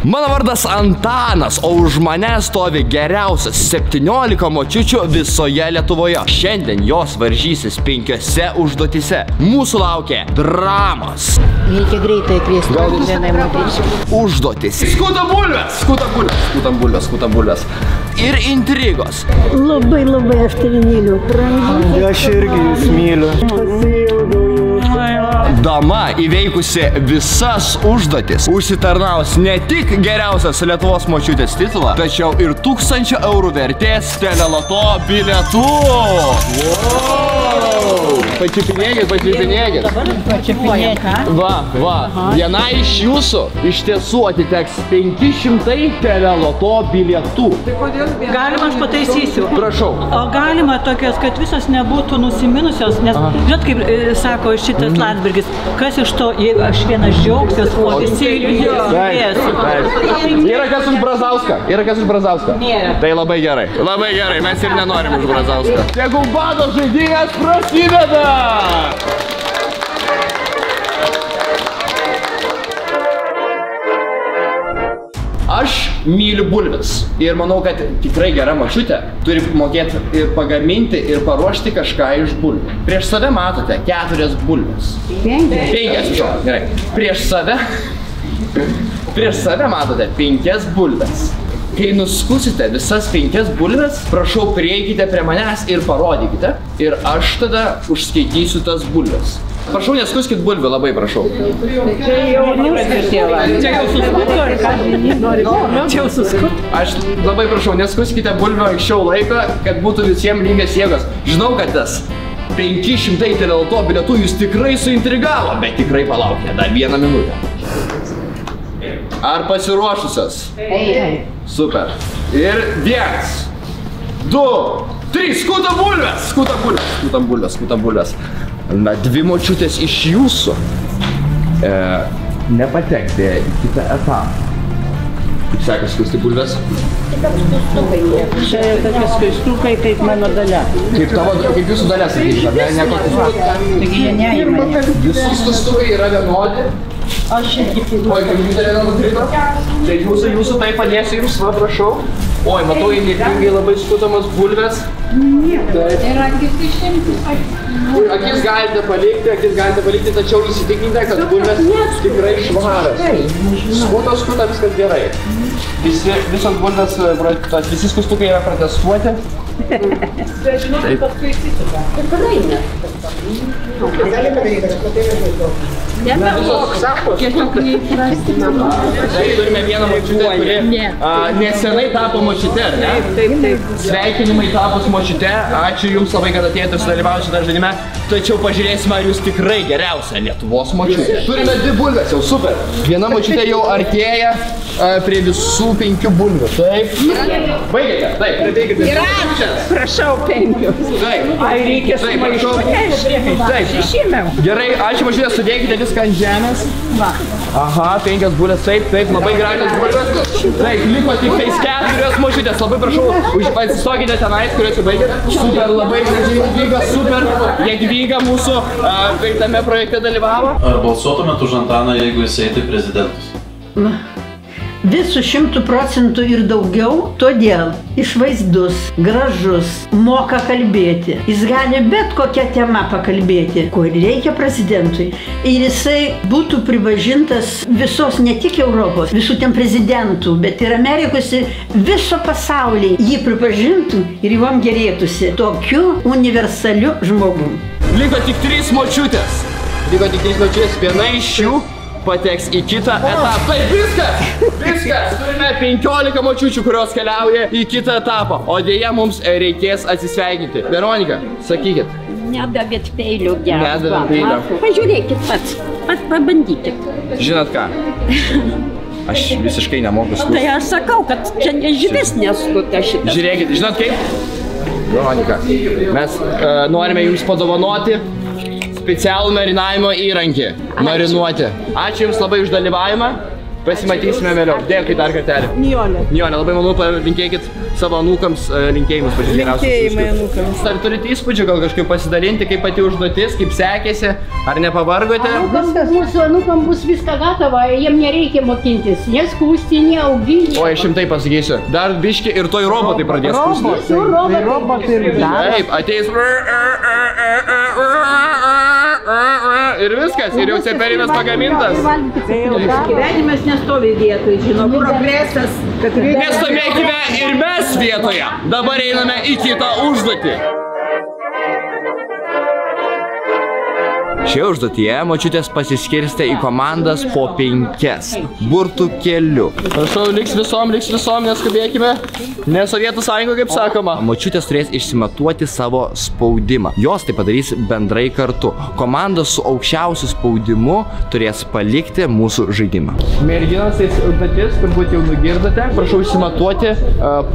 Mano vardas Antanas, o už mane stovi geriausias 17 močiučių visoje Lietuvoje. Šiandien jos varžysis 5 užduotyse. Mūsų laukia dramos. Reikia greitai kviesti vienai moteriai. Užduotys. Skuta bulvės. Ir intrigos. Labai aš tave myliu. Aš irgi jūs myliu. Dama įveikusi visas užduotis užsitarnaus ne tik geriausias Lietuvos močiutės titulą, tačiau ir 1000 eurų vertės teleloto bilietų. Pačiupinėkit. Va. Viena iš jūsų iš tiesų atiteks 500 teleloto bilietų. Galima aš pataisysiu. Prašau. O galima tokios, kad visos nebūtų nusiminusios, nes, žinot, kaip sako šitas Landsbergis, kas iš to, jeigu aš vienas džiaugsiuos, o visi liūdės. Yra kas už Brazauską? Nėra. Tai labai gerai, mes ir nenorim už Brazauską. Tegul bado žaidėjas prasideda! Aš myliu bulves ir manau, kad tikrai gera močiutė turi mokėti ir pagaminti ir paruošti kažką iš bulvių. Prieš save matote 4 bulves. 5, gerai. Prieš save matote 5 bulves. Kai nuskusite visas 5 bulves, prašau prieikite prie manęs ir parodykite. Ir aš tada užskaitysiu tas bulves. Prašau, neskuskit bulvių, labai prašau. Aš labai prašau, neskuskite bulvių anksčiau laiko, kad būtų visiems lygios jėgos. Žinau, kad tas 500 teleloto bilietų jūs tikrai suintrigavo, bet tikrai palaukite dar 1 minutę. Ar pasiruošusios? Super. Ir 1, 2, 3, skuta bulves. Na, 2 močiutės iš jūsų nepatekti į kitą etapą. Kaip sekasi skusti bulves? Čia tokie skaistukai kaip mano dalia. Kaip jūsų dalia, sakykite, ne kokius. Taigi jie neima. Jūsų skustukai yra vienodi. Aš irgi Oi, kaip jūs nukrito? Tai jūsų tai padėsiu jums, va, prašau. Oi, matau, įnirtingai labai skutamas bulves. ir akis išimti. Akis galite palikti, tačiau įsitikinkite, kad bulves tikrai švarios. Skuta, viskas gerai. Visos bulves, visi skustukai yra protestuoti. Žinot, paskui įsisuka. Turime vieną močiutę, kuri nesenai tapo močiute, ar ne? Taip. Sveikinimai tapus močiute. Ačiū jums labai, kad atėjote ir sudalyvavote šitą žaidime. Tačiau pažiūrėsime, ar jūs tikrai geriausia Lietuvos močiutė. Turime 2 bulves, jau super. Viena močiutė jau artėja prie visų 5 bulvių. Taip. Baigėte? Taip. Ir aš, prašau, 5. Taip. Ai, reikia Taip. Taip. Gerai, ačiū močiutė, sudėkite viską ant žemės. Aha, 5 bulves, taip, labai gražios bulves. Taip, liko tik 4 močiutės. Labai prašau, atsistokite tenais, kuriuos jau baigėte. Super, labai Jadvyga, super. Jadvyga mūsų tame projekte dalyvavo. Ar balsuotumėt už Antaną, jeigu jis eitų į prezidentus? Visų 100% ir daugiau, todėl išvaizdus, gražus, moka kalbėti. Jis gali bet kokią temą pakalbėti, ko reikia prezidentui. Ir jisai būtų pripažintas visos, ne tik Europos, visų ten prezidentų, bet ir Amerikos, viso pasaulyje jį pripažintų ir jom gerėtųsi tokiu universaliu žmogum. Liko tik 3 močiutės. Viena iš jų pateks į kitą etapą. Taip, viskas. Turime 15 močiučių, kurios keliauja į kitą etapą. O dėja mums reikės atsisveikinti. Veronika, sakykit. Nedavėt peilio geras. Nedavėt peilio. Pažiūrėkit pats, pabandykit. Žinot ką? Aš visiškai nemoku skusti. Tai aš sakau, kad čia nežyvis neskuta šitas. Žiūrėkit, žinot kaip? Veronika, mes norime jums padovanoti specialų marinavimo įrankį. Marinuoti. Ačiū jums labai už dalyvavimą. Pasimatysime vėliau. Dėkui dar kartelį. Nijolė. Nijolė, labai manau, palinkėkit savo anūkams linkėjimus pačius geriausius. Linkėjimai anūkams. Ar turite įspūdžių gal kažkaip pasidalinti, kaip pati užduotis, kaip sekėsi, ar nepavargote? Mūsų anūkam bus viską gatava, jiem nereikia mokintis. Neskūsti, neauginti. Oi, šimtai pasakysiu. Dar biški ir toj robotai pradės skūsti. Robotai ir Taip, ateis. Ir viskas, ir jau cepelinas pagamintas. Gyvenimas nestovi vietoj, žinau, progresas. Nestovėkime ir mes vietoje. Dabar einame į kitą užduotį. Šioje užduotyje močiutės pasiskirstė į komandas po 5 burtų keliu. Prašau, liks visom, neskubėkime. Ne Sovietų sąjunga, kaip sakoma. Močiutės turės išsimatuoti savo spaudimą. Jos tai padarys bendrai kartu. Komandos su aukščiausiu spaudimu turės palikti mūsų žaidimą. Merginos, tai užduotis, turbūt jau nugirdote. Prašau išsimatuoti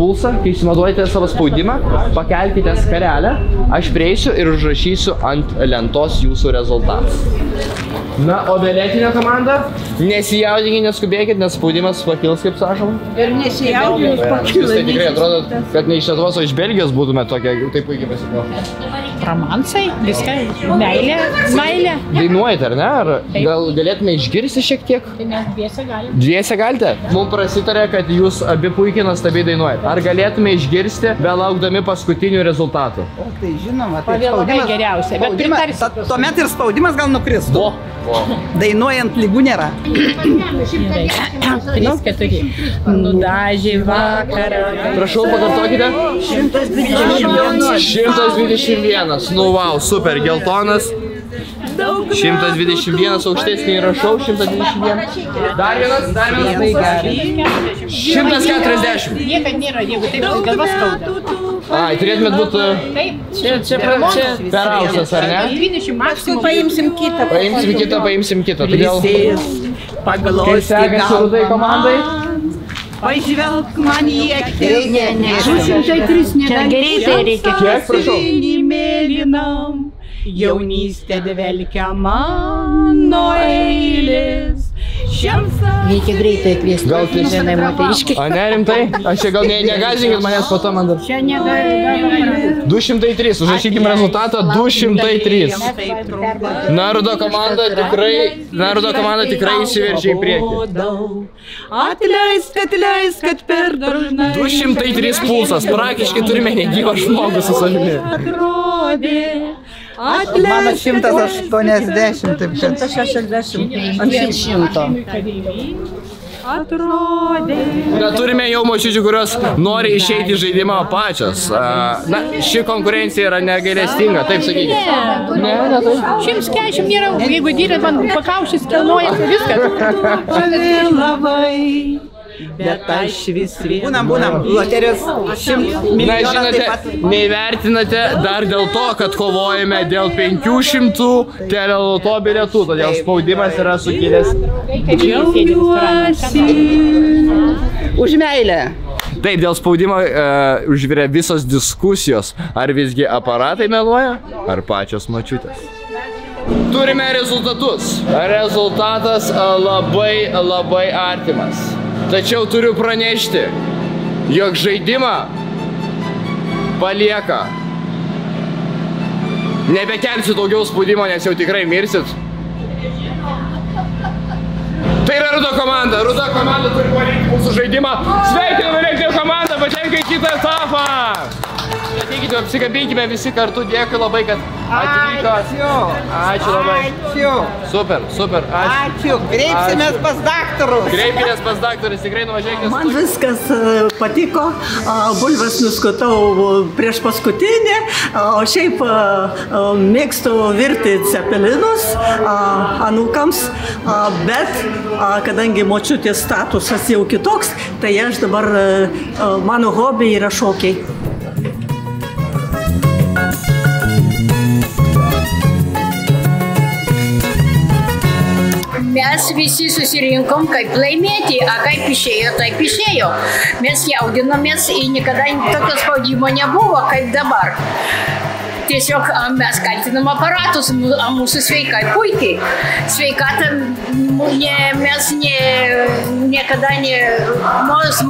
pulsą. Kai išsimatuojate savo spaudimą, pakelkite skarelę. Aš prieisiu ir užrašysiu ant lentos jūsų rezultatą. Na, o vėlėtinė komanda, nesijaudinkit, neskubėkit, nes spaudimas pakils, kaip sakom. Ir nesijaudinus pakils. Jūs tai tikrai atrodo, kad ne iš Lietuvos, o iš Belgijos būtume tokie, taip puikiai pasiklausti. Romansai, viską, meilė. Dainuojate, ar ne? Ar gal galėtume išgirsti šiek tiek? Tai mes dviese galim. Dviese galite? Mums prasitarė, kad jūs abi puikiai nuostabiai dainuojate. Ar galėtume išgirsti, belaukdami paskutinių rezultatų? O tai žinoma, tai Pavėlavai geriausia, bet pritarsiu. Tuomet ir spaudimas gal nukristų. Dainuojant lygų nėra. 3-4. Nudažė vakarą. Prašau, pakartokite. 121. Nu, wow, super, geltonas. 121 aukštesnį rašau, 121. Dar vienas. 140. Niekad nėra, jeigu taip galva skauda. Ai, turėtumėt būti Taip, per aukštas, ar ne? 20 maksimum. Paimsim kitą. Todėl, kaip Paglosti sekasi rudai komandai? Pažvelk man į akis. Ne. 203 Greitai reikia. Kiek, prašau? Mėlynam, jaunystė dvelkia mano eilės. Reikia greitai kviesti. Gal tai vienai moteriškai. A, ne, rimtai? Aš čia gal negazinkit manęs po to man dar. Čia negali. 203, užrašykime rezultatą 203. Narudo komanda tikrai įsiveržė į priekį. Atleisk, kad per dažnai 203 pulsas, praktiškai turime negyvą žmogų su savimi. atrodė. Mano 180, taip kad. 160 ant 100. Atrodė. Turime jau močiučių, kurios nori išeiti į žaidimą pačios. Na, ši konkurencija yra negailestinga, taip sakykite. Ne, taip. 140 nėra, jeigu dyrėt man pakaušys kilnoja, tai viskas. Labai. Bet aš vis vien. Būnam, loterijos 100 Na, milijonų žinote, taip pat. neįvertinate dar dėl to, kad kovojame dėl 500 teleloto bilietų, todėl spaudimas yra sukilęs. Džiaugiuosi. Už meilę. Taip, dėl spaudimo užvirė visos diskusijos, ar visgi aparatai meluoja, ar pačios močiutės. Turime rezultatus. Rezultatas labai artimas. Tačiau turiu pranešti, jog žaidimą palieka. Nebekelsiu daugiau spaudimo, nes jau tikrai mirsit. Tai yra Rudo komanda. Rudo komanda turi palikti mūsų žaidimą. Sveikiname Lenktynių komandą, patenka į kitą etapą. Ateikite, apsikabinkime visi kartu. Dėkui labai, kad atvyko. Ačiū labai. Ačiū. Super, ačiū. Ačiū. Kreipsimės pas daktarus. Kreipkitės pas daktarus, tikrai nuvažiuokite. Man viskas patiko, bulves nuskutau prieš paskutinį, o šiaip mėgstu virti cepelinus anūkams, bet kadangi močiutės statusas jau kitoks, tai aš dabar, mano hobiai yra šokiai. Mes visi susirinkom, kaip laimėti, a kaip išėjo, taip išėjo. Mes jaudinomės ir niekada tokio spaudimo nebuvo, kaip dabar. Tiesiog mes kaltinam aparatus, mūsų sveikai puikiai. Sveikatą mes niekada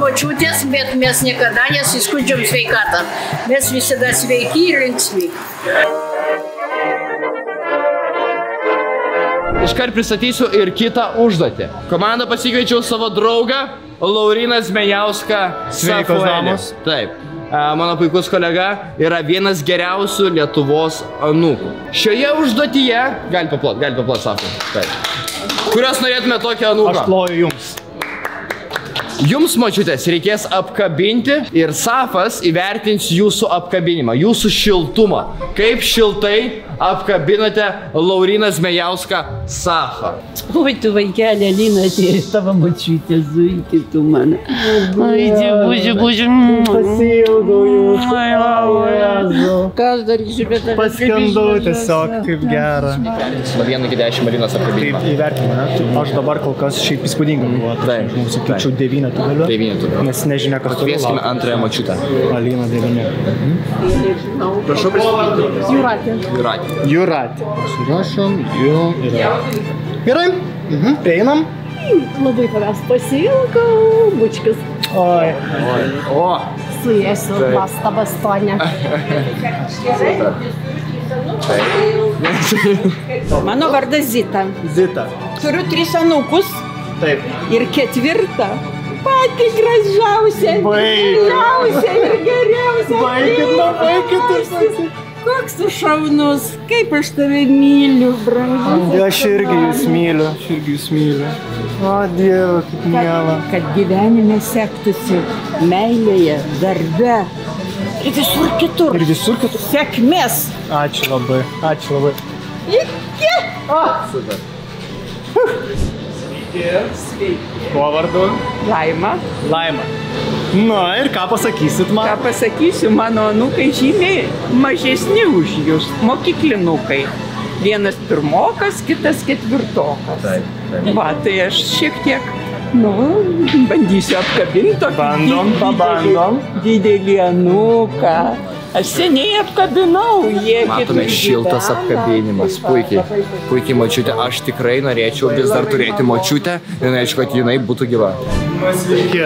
močiutės, bet mes niekada nesiskundžiam sveikatą. Mes visada sveiki ir linksmi. Iškart pristatysiu ir kitą užduotį. Komandą pasikviečiau savo draugą Lauriną Zmejauską. Sveikos damos. Taip. Mano puikus kolega yra vienas geriausių Lietuvos anūkų. Šioje užduotyje, gali paplot, sako. Taip. Kurios norėtume tokią anūką? Aš ploju jums. Jums, močiutės, reikės apkabinti ir Safas įvertins jūsų apkabinimą, jūsų šiltumą. Kaip šiltai apkabinote Lauriną Zmejauską Safą. Oi, tu vaikelė, Lina, atėjo tavo močiutė, zuikį tu man. Oi, buži. Pasiilgau jūsų. Ką aš darysiu, bet aš Paskendau tiesiog, kaip gera. Nuo 1 iki 10 Marinos apkabinimą. Taip įvertinime, aš dabar kol kas šiaip įspūdingai buvo. Taip. Sakyčiau 9 galiu. 9 turiu. Nes nežinia, kas turi. Kvieskime antrąją močiutę. Alina 9. Prašau pristatyti. Juratė. Pasirašom, Juratė. Gerai. Prieinam. Labai tavęs pasiilgau, bučkis. Oi. O. Suėsiu pastabas tonę. Mano vardas Zita. Zita. Turiu 3 anūkus Taip. ir 4. Pati gražiausia, gražiausia ir geriausia. Baikit. Koks tu šaunus, kaip aš tave myliu, brangus. Aš irgi jūs myliu. O, Dieve, kaip miela. Kad gyvenime sektųsi meilėje, darbe ir visur kitur. Sėkmės. Ačiū labai. Iki. Super. Kuo vardu? Laima. Laima. Na ir ką pasakysit man? Ką pasakysiu, mano anūkai žymiai mažesni už jūs, mokyklinukai. Vienas pirmokas, kitas 4-okas. Va, tai aš šiek tiek, bandysiu apkabinti. Bandom. Didelį anūką. Aš seniai apkabinau, jie Matome šiltas apkabinimas, puikiai močiutė. Aš tikrai norėčiau vis dar turėti močiutę ir norėčiau, kad jinai būtų gyva. Sveiki.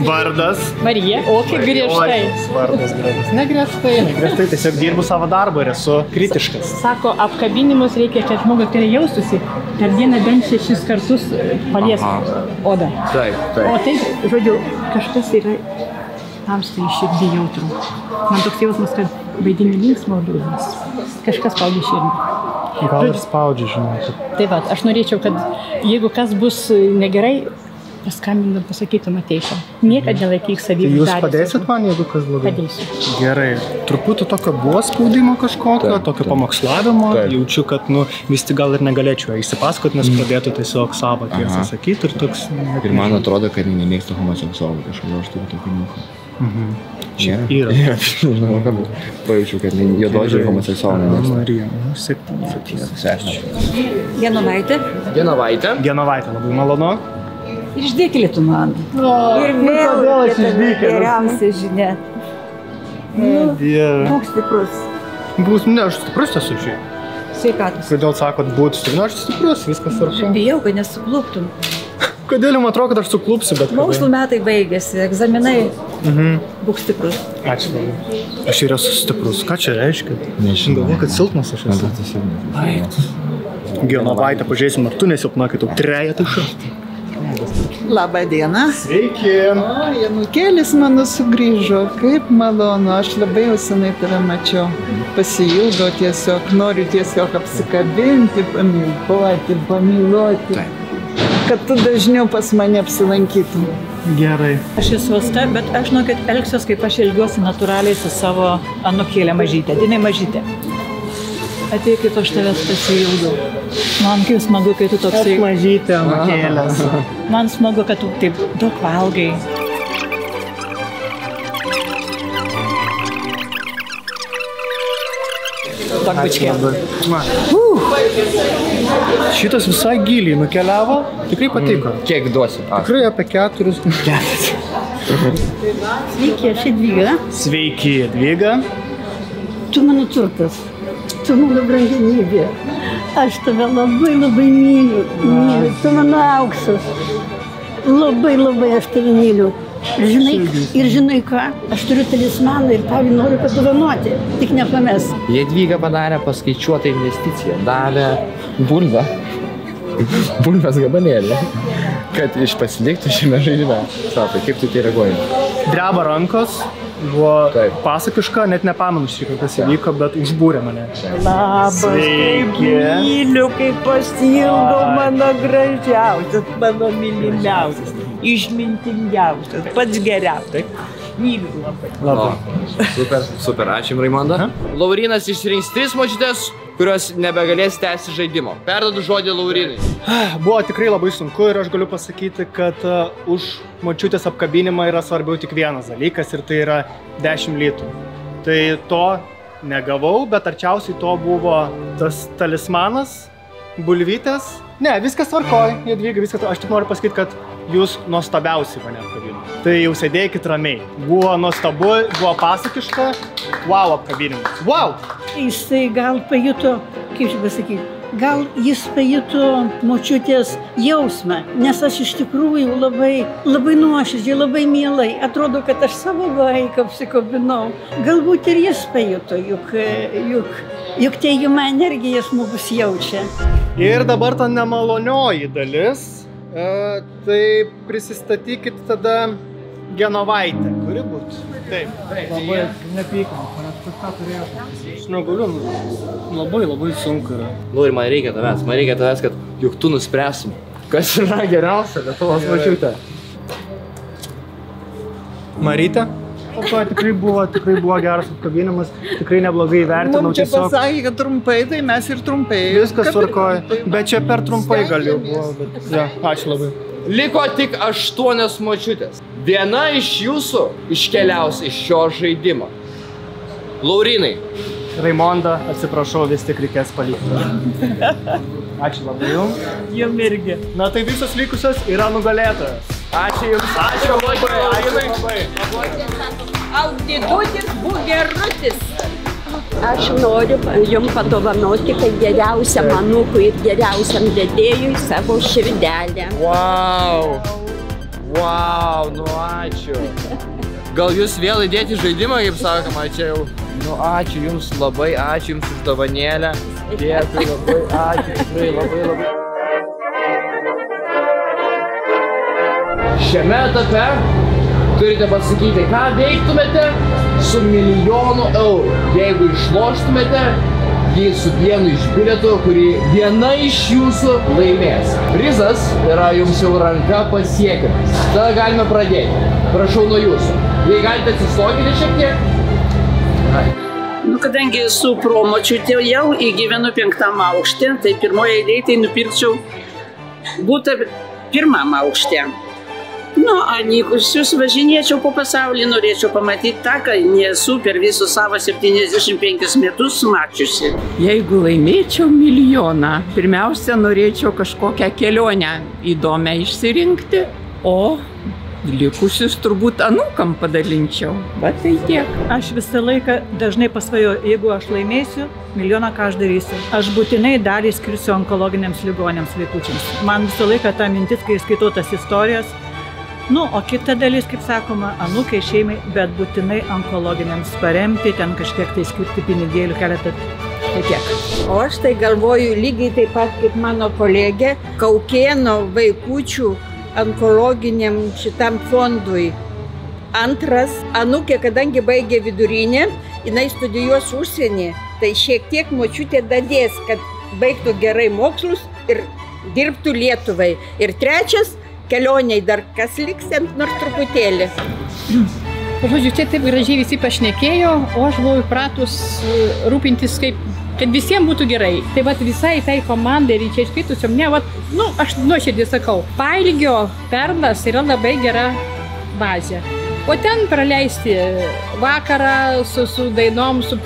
Vardas? Marija. O, kaip griežtai. Vardas gražus. Negriežtai. Griežtai, tiesiog dirbu savo darbą ir esu kritiškas. Sako, apkabinimus reikia, kad žmogus gerai jaustųsi. Per dieną bent 6 kartus palies odą. Taip. O taip, žodžiu, kažkas yra tamstai širdį jautru. Man toks jausmas, kad vaidini linksmo liūdnas. Kažkas spaudžia širdį. Gal ir spaudžia, žinau. Tai va, aš norėčiau, kad jeigu kas bus negerai, paskambinam, pasakytum ateisim. Niekad nelaikyk savybės. Jūs padėsit man, jeigu kas blogai? Padėsiu. Gerai. Truputį tokio buvo spaudimo kažkokio, tokio pamokslavimo. Jaučiu, kad vis tik gal ir negalėčiau įsipasakoti, nes pradėtų tiesiog savo tiesą sakyti ir toks... Ir man atrodo, kad nemėgsta homoseksualų kažkodėl, aš turiu tokį nieko. Čia yra. Žinau, kad pajaučiu, kad juododžiai ir homoseksualų nemėgsta. Marija, 7. Genovaitė. Genovaitė, labai malonu. Išdėkėlė tu man. Ir vėl geriausia žinia. Dieve. Būk stiprus. Ne, aš stiprus esu šiaip. Sveikatos. Kodėl sakot būti stiprus? Aš stiprus, viskas tvarkoj. Bijau, kad nesukluptum. Kodėl jums atrodo, kad aš suklupsiu, bet... Mokslo metai baigėsi, egzaminai. Būk stiprus. Ačiū labai. Aš ir esu stiprus. Ką čia reiškia? Nežinau. Galvoju, kad silpnas aš esu. Genovaitė, pažiūrėsim, ar tu nesilpna, kai tu 3 iš. Labą dieną. Sveiki. Janukėlis mano sugrįžo. Kaip malonu. Aš labai jau senai tave mačiau. Pasiilgau tiesiog. Noriu tiesiog apsikabinti, pamyloti. Kad tu dažniau pas mane apsilankytum. Gerai. Aš esu Asta, bet aš žinokit elgsiuos, kaip aš elgiuosi natūraliai su savo anūkėlė mažytė. Jinai mažytė. Ateikit, aš tavęs pasiilgau. Man kaip smagu, kai tu toksai... Aš mažytė anūkėlės. Man smagu, kad tu taip daug valgai. Tabučkė. Šitas visai giliai nukeliavo, tikrai patiko. Kiek duosi? Tikrai apie 4. Sveiki, aš Jadvyga. Sveiki, Jadvyga. Tu mano turtas, tu mano brangenybė. Aš tave labai myliu. Tu mano auksas. Labai aš tave myliu. Žinai ką, aš turiu talismaną ir tau noriu padovanoti, tik nepames. Jadvyga padarė paskaičiuotą investiciją, davė bulvę, bulvės gabalėlį, kad pasiliktų šiame žaidime. Sakai, kaip tu tai reaguoji? Dreba rankos, buvo pasakiška, net nepamenu šį, kas įvyko, bet užbūrė mane. Labas, kaip myliu, kaip pasiilgau mano gražiausias, mano mylimiausias. Išmintingiausias, pats geriausias. Myliu labai. Super, ačiū Raimonda. Laurynas išsirinks 3 močiutės, kurios nebegalės tęsti žaidimo. Perduodu žodį Laurynai. Buvo tikrai labai sunku ir aš galiu pasakyti, kad už močiutės apkabinimą yra svarbiau tik vienas dalykas ir tai yra 10 litų. Tai to negavau, bet arčiausiai to buvo tas talismanas, bulvytės. Ne, viskas tvarkoj, Jadvyga, viskas tvarkoj. Aš tik noriu pasakyti, kad jūs nuostabiausiai mane apkabino. Tai jau sėdėkit ramiai. Buvo nuostabu, buvo pasakiška. Wow, apkabinimas. Wow! Jisai gal pajuto, kaip čia pasakyti, gal jis pajuto močiutės jausmą, nes aš iš tikrųjų labai nuoširdžiai, labai mielai. Atrodo, kad aš savo vaiką apsikabinau. Galbūt ir jis pajuto, juk teigiamą energiją žmogus jaučia. Ir dabar ta nemalonioji dalis, tai prisistatykit tada Genovaitę, kuri būt. Taip, labai nepykam, aš kažką turėjau. Aš negaliu, labai sunku yra. Lauri, man reikia tavęs, kad juk tu nuspręsim, kas yra geriausia Lietuvos močiutė. Marytė? Tikrai buvo geras apkabinimas, tikrai neblogai vertinau. Mums čia pasakė, kad trumpai, tai mes ir trumpai. Viskas tvarkoja, bet čia per trumpai gal jau buvo, bet ja, ačiū labai. Liko tik 8 močiutės. Viena iš jūsų iškeliaus iš šio žaidimo. Laurynai. Raimonda, atsiprašau, vis tik reikės palikti. Ačiū labai jums. Jum irgi. Na tai visos likusios yra nugalėtojas. Ačiū jums. Ačiū labai, Laurynai. Audidutis bugerutis. Aš noriu jums padovanoti, kaip geriausiam anūkui ir geriausiam vedėjui savo širdelę. Wow, nu ačiū. Gal jūs vėl įdėti žaidimą, kaip sakoma, čia jau. Nu ačiū jums labai, ačiū jums už dovanėlę. Dėkui labai, ačiū tikrai labai. Šiame etape turite pasakyti, ką veiktumėte su 1 000 000 eurų. Jeigu išloštumėte jį su vienu iš bilietų, kurį viena iš jūsų laimės. Prizas yra jums jau ranka pasiekiamas. Tada galime pradėti. Prašau nuo jūsų. Jei galite atsistokite šiek tiek. Nu, kadangi su promočiutė jau įgyvenu 5. aukšte, tai pirmoje eilėje tai nupirkčiau būtą 1. aukšte. Nu, anikusius važinėčiau po pasaulį, norėčiau pamatyti tą, ką nesu per visus savo 75 metus mačiusi. Jeigu laimėčiau 1 000 000, pirmiausia, norėčiau kažkokią kelionę įdomią išsirinkti, o likusius turbūt anūkam padalinčiau. Bet tai tiek. Aš visą laiką dažnai pasvajoju, jeigu aš laimėsiu 1 000 000, ką aš darysiu. Aš būtinai dalį skirsiu onkologiniams ligonėms vaikučiams. Man visą laiką ta mintis, kai skaitau tas istorijas. Nu, o kita dalis, kaip sakoma, anūkai šeimai, bet būtinai onkologiniams paremti, ten kažkiek tai skirti pinigėlių keletą. Tai tiek. O aš tai galvoju lygiai taip pat kaip mano kolegė, Kaukėno vaikučių onkologiniam šitam fondui. Antras, anūkė, kadangi baigė vidurinę, jinai studijuos užsienį, tai šiek tiek močiutė dadės, kad baigtų gerai mokslus ir dirbtų Lietuvai. Ir trečias, kelioniai dar kas liks nors truputėlį. Žodžiu, čia taip gražiai visi pašnekėjo, o aš buvau įpratus rūpintis, kad visiems būtų gerai. Tai vat visai tai komandai ir čia išskaitusiom, ne, vat, nu, aš nuoširdžiai sakau, Pailgio Perlas yra labai gera bazė. O ten praleisti vakarą su dainom, su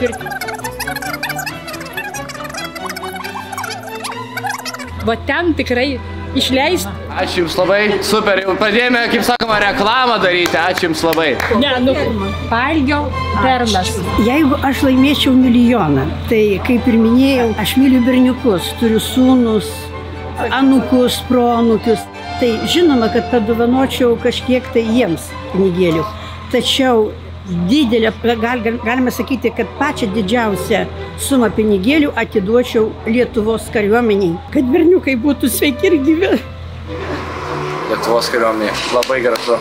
Va ten tikrai išleisti. Ačiū Jums labai, super, jau pradėjome, kaip sakoma, reklamą daryti, ačiū Jums labai. Ne, nu, Valgio perlas. Jeigu aš laimėčiau milijoną, tai kaip ir minėjau, aš myliu berniukus, turiu sūnus, anūkus, proanūkius. Tai žinoma, kad padovanočiau kažkiek tai jiems pinigėlių. Tačiau didelę, galima sakyti, kad pačią didžiausią sumą pinigėlių atiduočiau Lietuvos kariuomeniai, kad berniukai būtų sveiki ir gyvi. Lietuvos kariuomenė, labai gražu.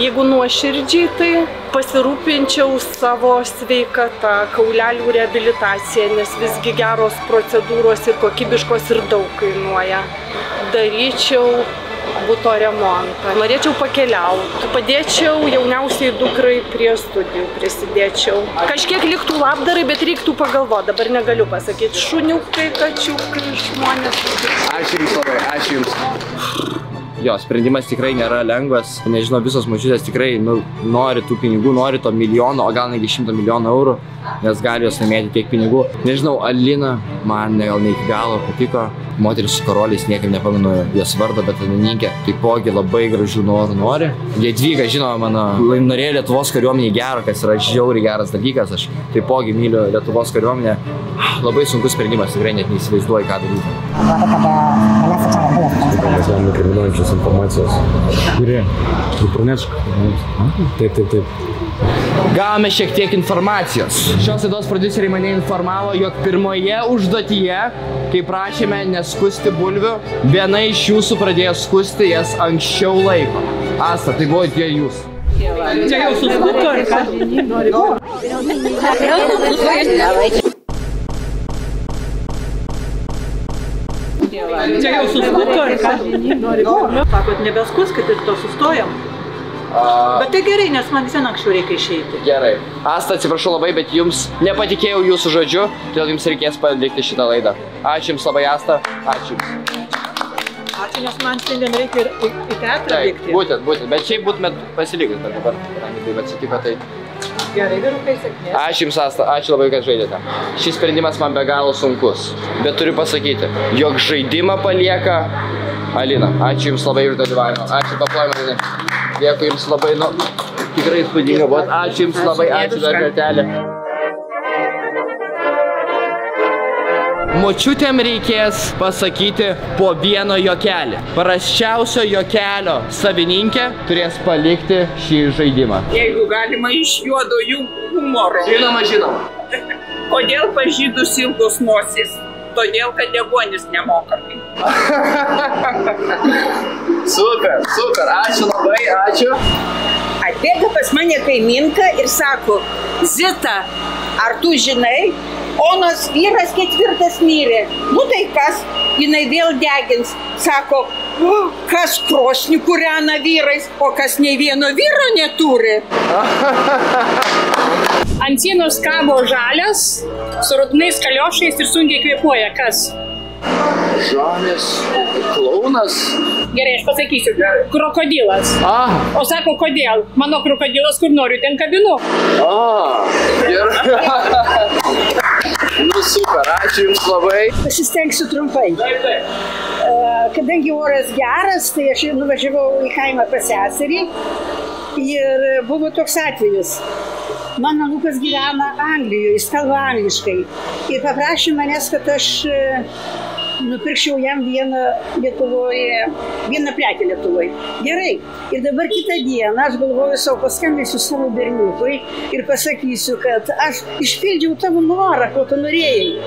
Jeigu nuoširdžiai, tai pasirūpinčiau savo sveikatą, kaulelių reabilitaciją, nes visgi geros procedūros ir kokybiškos ir daug kainuoja. Daryčiau buto remontą. Norėčiau pakeliauti, padėčiau jauniausiai dukrai prie studijų, prisidėčiau. Kažkiek liktų labdarai, bet reiktų pagalvoti, dabar negaliu pasakyti. Šuniukai, kačiukai, žmonės. Ačiū Jums labai, ačiū Jums. Jo, sprendimas tikrai nėra lengvas. Nežinau, visos močiutės tikrai nori tų pinigų, nori to milijono, o gal negi 100 milijonų eurų, nes gali jos laimėti tiek pinigų. Nežinau, Alina man gal ne iki galo patiko. Moteris su karoliais, niekam nepamenu jos vardo, bet dainininkė taipogi labai gražių norų nori. Jadvyga, žinoma, mano norėjo Lietuvos kariuomenė gero, kas yra žiauriai geras dalykas. Aš taipogi myliu Lietuvos kariuomenę. Labai sunkus sprendimas, tikrai net neįsivaizduoju, ką daryti. Mes galime kriminuojančios informacijos. Kuri? Tu pranešk. Taip. Gavome šiek tiek informacijos. Šios laidos prodiuseriai mane informavo, jog pirmoje užduotyje, kai prašėme neskusti bulvių, viena iš jūsų pradėjo skusti jas anksčiau laiko. Asta, tai buvo tie jūs. Čia jau suskuto, ar ką? Čia jau suskuto, ar ką? Sakot, nebeskuskit ir to sustojam. Bet tai gerai, nes man visien anksčiau reikia išeiti. Gerai. Asta, atsiprašau labai, bet Jums nepatikėjau Jūsų žodžiu, todėl Jums reikės palikti šitą laidą. Ačiū Jums labai, Asta. Ačiū Jums. Ačiū, nes man šiandien reikia ir į teatrą vykti. Būtent. Bet šiaip būtumėt pasilikęs, bet dabar, kadangi taip atsitiko, tai... Gerai, vyrukai, sėkmės. Ačiū Jums, Asta. Ačiū labai, kad žaidėte. Šis sprendimas man be galo sunkus. Bet turiu pasakyti, jog žaidimą palieka Alina. Ačiū Jums labai už dalyvavimą. Ačiū, paplojimą, Alina. Dėkui Jums labai, tikrai įspūdinga buvo. Ačiū Jums labai, ačiū dar kartelį. Močiutėm reikės pasakyti po vieno juokelį. Prasčiausio juokelio savininkė turės palikti šį žaidimą. Jeigu galima iš juodojo humoro. Žinoma. Kodėl pas žydus ilgos nosis? Todėl, kad deguonis nemokami. Super, ačiū labai, ačiū. Atbėga pas mane kaimynka ir sako, Zita, ar tu žinai, Onos vyras 4 mirė. Nu tai kas, jinai vėl degins. Sako, kas krosnį kūrena vyrais, o kas nei vieno vyro neturi. Ant sienos kabo žalias, su rudnais kaliošais ir sunkiai kvėpuoja. Kas? Žalias klounas. Gerai, aš pasakysiu. Krokodilas. O sako, kodėl? Mano krokodilas, kur noriu, ten kabinu. Gerai. Nu super, ačiū Jums labai. Pasistengsiu trumpai. Kadangi oras geras, tai aš nuvažiavau į kaimą pas seserį ir buvo toks atvejis. Mano anūkas gyvena Anglijoje, jis kalba angliškai. Ir paprašė manęs, kad aš nupirkčiau jam vieną prekę Lietuvoje. Gerai. Ir dabar kitą dieną aš galvoju savo, paskambinsiu savo berniukui ir pasakysiu, kad aš išpildžiau tavo norą, ko tu norėjai.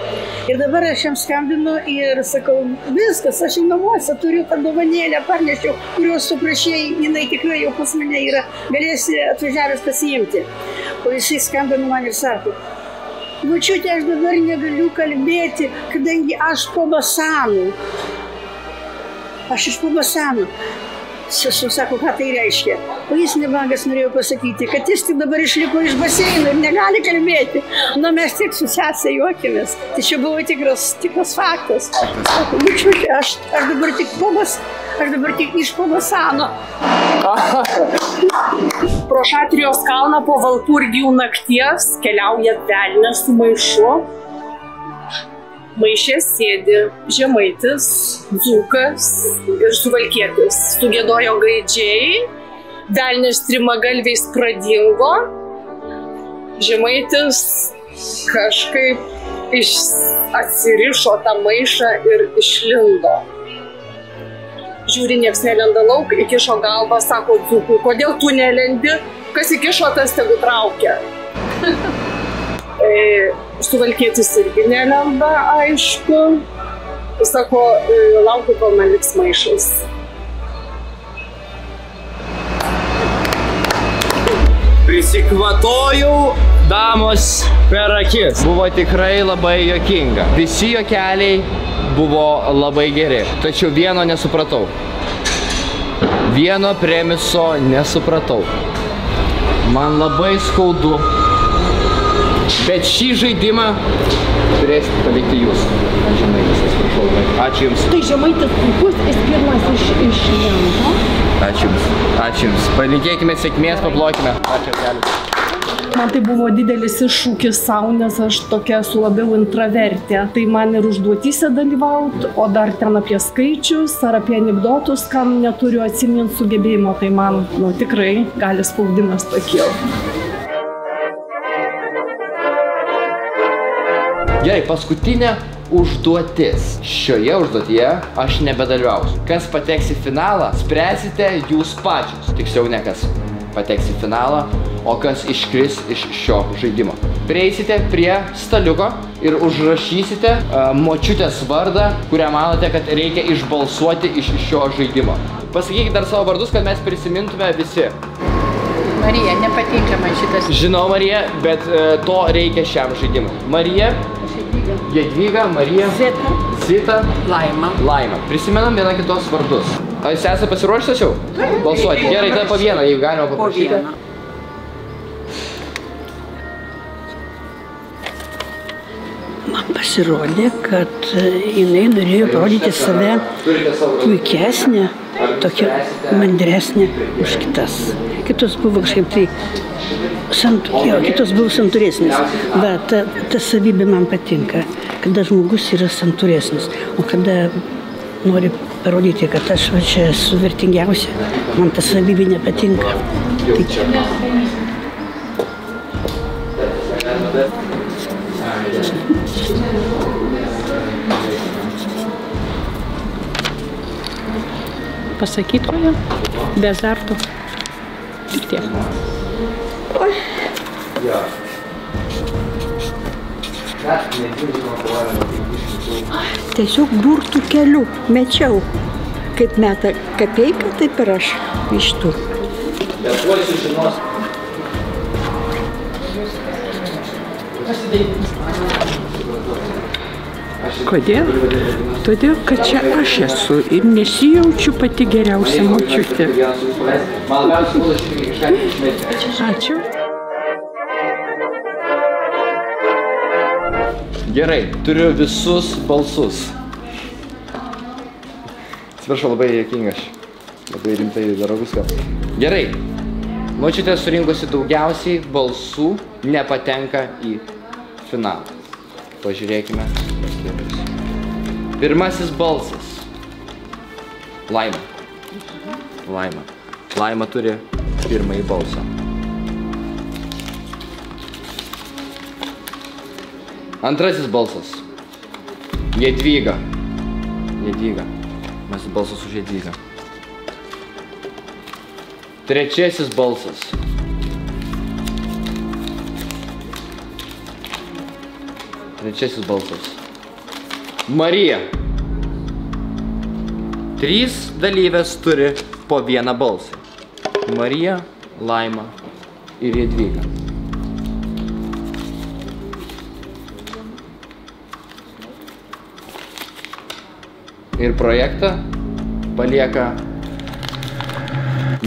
Ir dabar aš jam skambinu ir sakau, viskas, aš į namuose turiu tą dovanėlę, parnešiau, kurios tu prašėjai, jinai tikrai jau pas mane yra, galėsi atvažiavęs pasiimti. O jisai skambino man ir sako, Močiutė, aš dabar negaliu kalbėti, kadangi aš po basanu. Aš iš po basanu. Sako, ką tai reiškia. O jis nebangas norėjo pasakyti, kad jis tik dabar išlipo iš baseino ir negali kalbėti. Nu, mes tiek su sesė juokėmės. Tai čia buvo tikras faktas. Sako, Močiutė, aš dabar tik iš po basano. Pro Šatrijos kalną po Valpurgijų nakties keliauja velnias su maišu. Maišė sėdi žemaitis, dzūkas ir suvalkietis. Sugiedojo gaidžiai, velnias trimagalviais pradingo, žemaitis kažkaip atsirišo tą maišą ir išlindo. Žiūri, nieks nelenda lauk, įkišo galvą, sako dzūkui, kodėl tu nelendi, kas įkišo, tas tegu traukia. Suvalkietis irgi nelenda, aišku. Sako, laukiu, kol man liks maišas. Prisikvatojau damos per akis. Buvo tikrai labai juokinga. Visi juokeliai buvo labai geri. Tačiau vieno nesupratau. Vieno premiso nesupratau. Man labai skaudu. Bet šį žaidimą turėsite palikti jūs. Žemaitis, atsiprašau labai. Ačiū Jums. Tai Žemaitis puikus, jis pirmas iš lento. Ačiū Jums. Ačiū Jums. Palinkėkime sėkmės, paplokime. Ačiū kelius. Man tai buvo didelis iššūkis sau, nes aš tokia esu labiau intravertė. Tai man ir užduotyse dalyvauti, o dar ten apie skaičius ar apie anekdotus, kam neturiu atsiminti sugebėjimo, tai man tikrai gali spaudimas pakilti. Gerai, paskutinė užduotis. Šioje užduotyje aš nebedalyvausiu. Kas pateks į finalą, spręsite jūs pačios. Tiksliau ne kas pateks į finalą, o kas iškris iš šio žaidimo. Prieisite prie staliuko ir užrašysite močiutės vardą, kurią manote, kad reikia išbalsuoti iš šio žaidimo. Pasakykite dar savo vardus, kad mes prisimintume visi. Marija, nepatinka man šitas. Žinau, Marija, bet to reikia šiam žaidimui. Marija, Jadvyga, Marija, Zita, Laima. Prisimenam vieną kitos vardus. Ar jūs esate pasiruošęs jau? Balsuoti. Gerai, tada po vieną, jeigu galima paprašyti. Man pasirodė, kad jinai norėjo parodyti save puikesnė, tokia mandresnė už kitas. Kitos buvo kažkaip tai, kitos buvo santūresnės. Bet ta savybė man patinka, kada žmogus yra santūresnis. O kada nori parodyti, kad aš čia esu vertingiausia, man ta savybė nepatinka. Pasakyt koją, be azarto. Tik tiek. Tiesiog burtų keliu mečiau. Kaip meta kapeiką, taip ir aš ištų. Kodėl? Todėl, kad čia aš esu ir nesijaučiu pati geriausia močiutė. Ačiū. Gerai, turiu visus balsus. Atsiprašau, labai juokinga aš. Labai rimtai darau viską. Gerai. Močiutė surinkusi daugiausiai balsų nepatenka į finalą. Pažiūrėkime. Pirmasis balsas. Laima. Laima turi pirmąjį balsą. Antrasis balsas. Jadvyga. Mes balsas už Jadvygą. Trečiasis balsas. Marija. 3 dalyvės turi po vieną balsą. Marija, Laima ir Jadvyga. Ir projektą palieka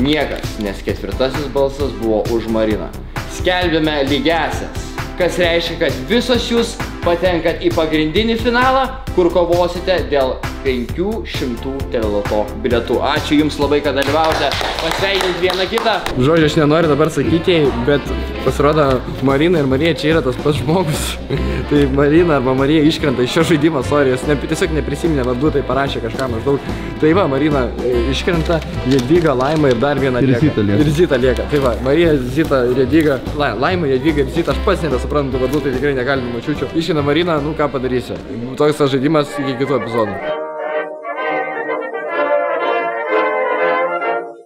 niekas, nes ketvirtasis balsas buvo už Mariną. Skelbėme lygiąsias, kas reiškia, kad visos jūs patenkat į pagrindinį finalą, kur kovosite dėl 500 teleloto bilietų. Ačiū Jums labai, kad dalyvaujate. Pasveikinti vieną kitą. Žodžiu, aš nenoriu dabar sakyti, bet pasirodo, Marina ir Marija čia yra tas pats žmogus. Tai Marina arba Marija iškrenta iš šio žaidimo, sorry, jis tiesiog neprisiminė vardų, tai parašė kažką maždaug. Tai va, Marina iškrenta, Jadvyga, Laima ir dar viena lieka. Ir Zita lieka. Tai va, Marija, Zita, Jadvyga, Laima, Jadvyga ir Zita, aš pats nebesuprantu vardų, tai tikrai negalime mačiučių. Iškrenta Marina, nu ką padarysi. Toks žaidimas iki kitų epizodų.